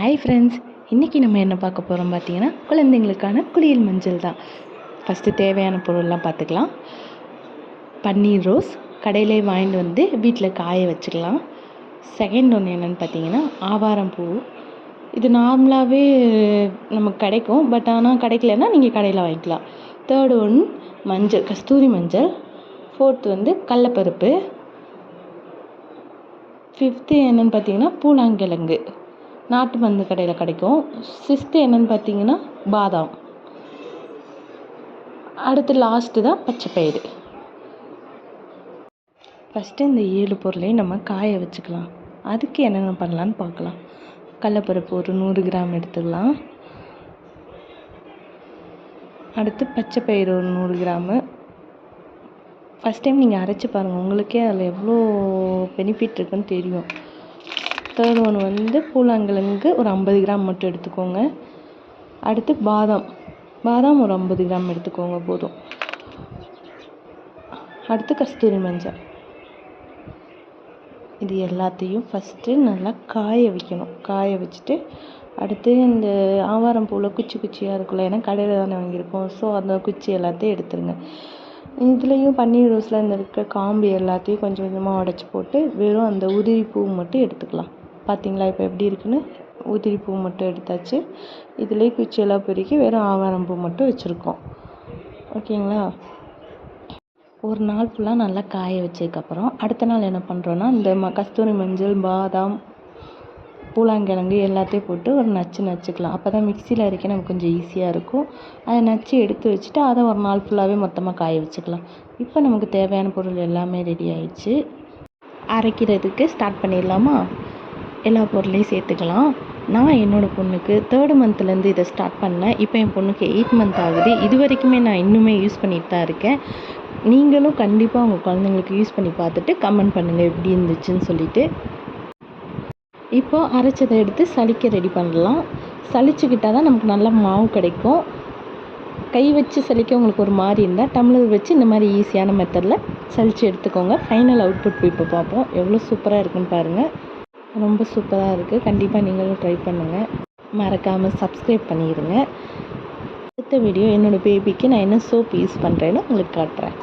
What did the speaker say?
Hi friends, இன்றைக்கி நம்ம என்ன பார்க்க போகிறோம் பார்த்தீங்கன்னா, குழந்தைங்களுக்கான குளியல் மஞ்சள் தான். ஃபஸ்ட்டு தேவையான பொருள்லாம் பார்த்துக்கலாம். பன்னீர் ரோஸ் கடையிலே வாங்கிட்டு வந்து வீட்டில் காய வச்சுக்கலாம். செகண்ட் ஒன்று என்னென்னு பார்த்தீங்கன்னா, ஆவாரம் பூ. இது நார்மலாகவே நமக்கு கிடைக்கும், பட் ஆனால் கிடைக்கலன்னா நீங்கள் கடையில் வாங்கிக்கலாம். தேர்டு ஒன் மஞ்சள், கஸ்தூரி மஞ்சள். ஃபோர்த்து வந்து கடலப்பருப்பு. ஃபிஃப்த்து என்னென்னு பார்த்தீங்கன்னா, பூலாங்கிழங்கு, நாட்டு மருந்து கடையில் கிடைக்கும். சிக்ஸ்த்து என்னென்னு பார்த்தீங்கன்னா பாதாம். அடுத்து லாஸ்ட்டு தான் பச்சைப்பயிறு. ஃபஸ்ட்டு இந்த 7 பொருளையும் நம்ம காய வச்சுக்கலாம். அதுக்கு என்னென்ன பண்ணலான்னு பார்க்கலாம். கடலப்பருப்பு ஒரு 100 கிராம் எடுத்துக்கலாம். அடுத்து பச்சைப்பயிறு ஒரு 100 கிராமு. ஃபஸ்ட் டைம் நீங்கள் அரைச்சி பாருங்கள், உங்களுக்கே அதில் எவ்வளோ பெனிஃபிட் இருக்குன்னு தெரியும். தேர்ட் ஒன்று வந்து பூலாங்கிழங்கு ஒரு 50 கிராம் மட்டும் எடுத்துக்கோங்க. அடுத்து பாதாம் ஒரு 50 கிராம் எடுத்துக்கோங்க போதும். அடுத்து கஸ்தூரி மஞ்சள். இது எல்லாத்தையும் ஃபஸ்ட்டு நல்லா காய வைக்கணும். காய வச்சுட்டு அடுத்து இந்த ஆவாரம் பூவில் குச்சி குச்சியாக இருக்குல்ல, ஏன்னா கடையில் தானே வாங்கியிருக்கோம், ஸோ அந்த குச்சி எல்லாத்தையும் எடுத்துருங்க. இதுலேயும் பன்னீர் ரோஸில் இந்த இருக்க காம்பு எல்லாத்தையும் கொஞ்சம் கொஞ்சமாக உடச்சி போட்டு வெறும் அந்த உதிரி பூ மட்டும் எடுத்துக்கலாம். பார்த்தீங்களா இப்போ எப்படி இருக்குன்னு? உதிரி பூ மட்டும் எடுத்தாச்சு. இதுலேயே குச்சியெல்லாம் பெருக்கி வெறும் ஆவாரம் பூ மட்டும் வச்சுருக்கோம். ஓகேங்களா? ஒரு நாள் ஃபுல்லாக நல்லா காய வச்சதுக்கப்புறம் அடுத்த நாள் என்ன பண்ணுறோன்னா, இந்த கஸ்தூரி மஞ்சள், பாதாம், பூலாங்கிழங்கு எல்லாத்தையும் போட்டு ஒரு நச்சுக்கலாம். அப்போ தான் மிக்சியில் அரைக்க நமக்கு கொஞ்சம் ஈஸியாக இருக்கும். அதை நச்சு எடுத்து வச்சுட்டு அதை ஒரு நாள் ஃபுல்லாகவே மொத்தமாக காய வச்சுக்கலாம். இப்போ நமக்கு தேவையான பொருள் எல்லாமே ரெடி ஆயிடுச்சு. அரைக்கிறதுக்கு ஸ்டார்ட் பண்ணிடலாமா? எல்லா பொருளையும் சேர்த்துக்கலாம். நான் என்னோடய பொண்ணுக்கு 3rd மந்த்லேருந்து இதை ஸ்டார்ட் பண்ணேன். இப்போ என் பொண்ணுக்கு 8 மந்த் ஆகுது. இது வரைக்குமே நான் இன்னுமே யூஸ் பண்ணிட்டு தான் இருக்கேன். நீங்களும் கண்டிப்பாக உங்கள் குழந்தைங்களுக்கு யூஸ் பண்ணி பார்த்துட்டு கமெண்ட் பண்ணுங்கள் எப்படி இருந்துச்சுன்னு சொல்லிவிட்டு. இப்போது அரைச்சதை எடுத்து சலிக்க ரெடி பண்ணலாம். சலிச்சுக்கிட்டால் தான் நமக்கு நல்ல மாவு கிடைக்கும். கை வச்சு சலிக்க உங்களுக்கு ஒரு மாதிரி இருந்தால் டம்ளர் வச்சு இந்த மாதிரி ஈஸியான மெத்தடில் சலித்து எடுத்துக்கோங்க. ஃபைனல் அவுட்புட் இப்போ பார்ப்போம். எவ்வளோ சூப்பராக இருக்குன்னு பாருங்கள். ரொம்ப சூப்பராக இருக்குது. கண்டிப்பாக நீங்களும் ட்ரை பண்ணுங்கள். மறக்காமல் சப்ஸ்கிரைப் பண்ணிடுங்க. அடுத்த வீடியோ என்னோடய பேபிக்கு நான் என்ன சோப் யூஸ் பண்ணுறேன்னு உங்களுக்கு காட்டுறேன்.